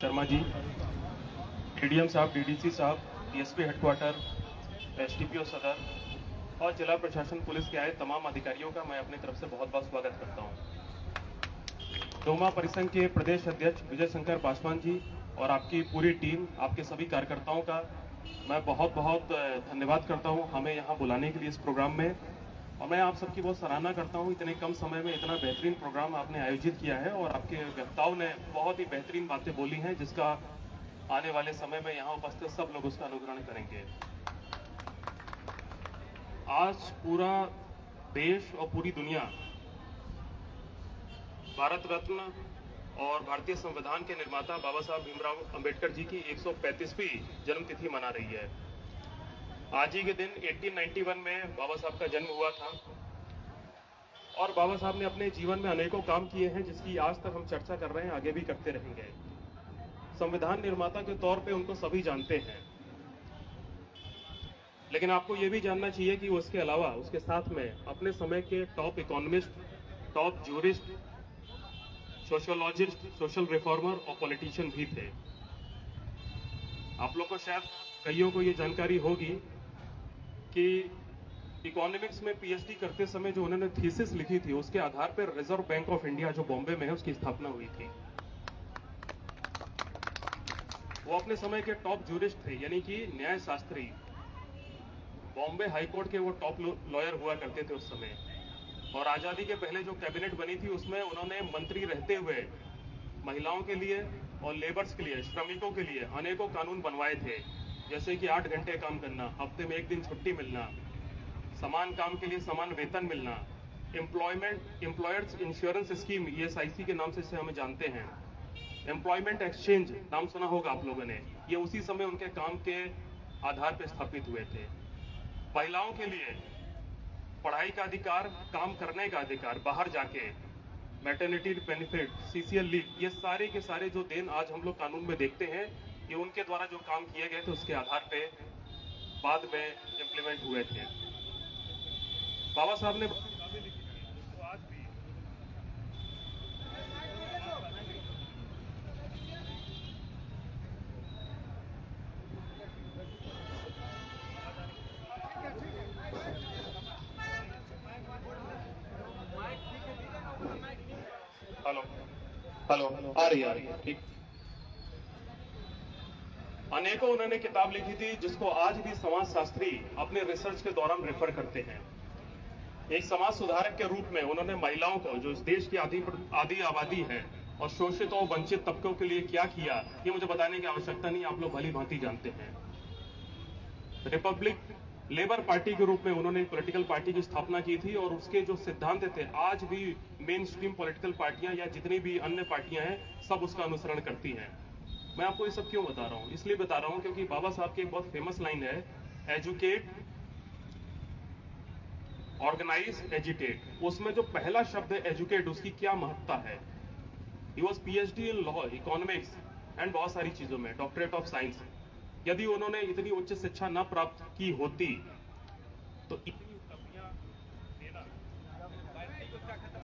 Sharma ji, ADM साहब, DDC साहब, DSP headquarter, SDPO सदर और जिला प्रशासन पुलिस के आए तमाम अधिकारियों का मैं अपनी तरफ से बहुत बहुत स्वागत करता हूं। डोमा परिसंघ के प्रदेश अध्यक्ष विजय शंकर पासवान जी और आपकी पूरी टीम, आपके सभी कार्यकर्ताओं का मैं बहुत बहुत धन्यवाद करता हूं हमें यहां बुलाने के लिए इस प्रोग्राम में। और मैं आप सबकी बहुत सराहना करता हूं, इतने कम समय में इतना बेहतरीन प्रोग्राम आपने आयोजित किया है और आपके वक्ताओं ने बहुत ही बेहतरीन बातें बोली हैं, जिसका आने वाले समय में यहाँ उपस्थित सब लोग उसका अनुकरण करेंगे। आज पूरा देश और पूरी दुनिया भारत रत्न और भारतीय संविधान के निर्माता बाबा साहब भीमराव अंबेडकर जी की 135वीं जन्मतिथि मना रही है। आज ही के दिन 1891 में बाबा साहब का जन्म हुआ था और बाबा साहब ने अपने जीवन में अनेकों काम किए हैं, जिसकी आज तक हम चर्चा कर रहे हैं, आगे भी करते रहेंगे। संविधान निर्माता के तौर पे उनको सभी जानते हैं, लेकिन आपको यह भी जानना चाहिए कि उसके अलावा उसके साथ में अपने समय के top economist, top jurist, sociologist, social reformer और पॉलिटिशियन भी थे। आप लोग को शायद कईयों को ये जानकारी होगी कि इकोनॉमिक्स में पीएचडी करते समय जो उन्होंने थीसिस लिखी थी, उसके आधार पर रिजर्व बैंक ऑफ इंडिया जो बॉम्बे में है उसकी स्थापना हुई थी। वो अपने समय के टॉप जूरिस्ट थे, यानी कि न्याय शास्त्री। बॉम्बे हाईकोर्ट के वो टॉप लॉयर हुआ करते थे उस समय। और आजादी के पहले जो कैबिनेट बनी थी उसमें उन्होंने मंत्री रहते हुए महिलाओं के लिए और लेबर्स के लिए, श्रमिकों के लिए अनेकों कानून बनवाए थे, जैसे कि 8 घंटे काम करना, हफ्ते में 1 दिन छुट्टी मिलना, समान काम के लिए समान वेतन मिलना, एम्प्लॉयर्स इंश्योरेंस स्कीम ESIC के नाम से इसे हमें जानते हैं, एम्प्लॉयमेंट एक्सचेंज नाम सुना होगा आप लोगों ने, ये उसी समय उनके काम के आधार पर स्थापित हुए थे। महिलाओं के लिए पढ़ाई का अधिकार, काम करने का अधिकार, बाहर जाके मैटरनिटी बेनिफिट, CCL लीव, ये सारे के सारे जो देन आज हम लोग कानून में देखते हैं, ये उनके द्वारा जो काम किए गए थे उसके आधार पे बाद में इंप्लीमेंट हुए थे। बाबा साहब ने किताबें लिखी थी तो आज भी हेलो हेलो आ रही है ठीक। अनेकों उन्होंने किताब लिखी थी जिसको आज भी समाजशास्त्री अपने रिसर्च के दौरान रेफर करते हैं। एक समाज सुधारक के रूप में उन्होंने महिलाओं को, जो इस देश की आधी आबादी है, और शोषित और वंचित तबकों के लिए क्या किया, ये मुझे बताने की आवश्यकता नहीं, आप लोग भली भांति जानते हैं। रिपब्लिक लेबर पार्टी के रूप में उन्होंने एक पॉलिटिकल पार्टी की स्थापना की थी और उसके जो सिद्धांत थे आज भी मेन स्ट्रीम पॉलिटिकल पार्टियां या जितनी भी अन्य पार्टियां हैं सब उसका अनुसरण करती हैं। मैं आपको ये सब क्यों बता रहा हूं? इसलिए बता रहा हूं क्योंकि बाबा साहब की एक बहुत फेमस लाइन है, एजुकेट, ऑर्गेनाइज, एजिटेट। उसमें जो पहला शब्द है एजुकेट, उसकी क्या महत्ता है। He was PhD in law, economics and बहुत सारी चीजों में, डॉक्टरेट ऑफ साइंस। यदि उन्होंने इतनी उच्च शिक्षा न प्राप्त की होती तो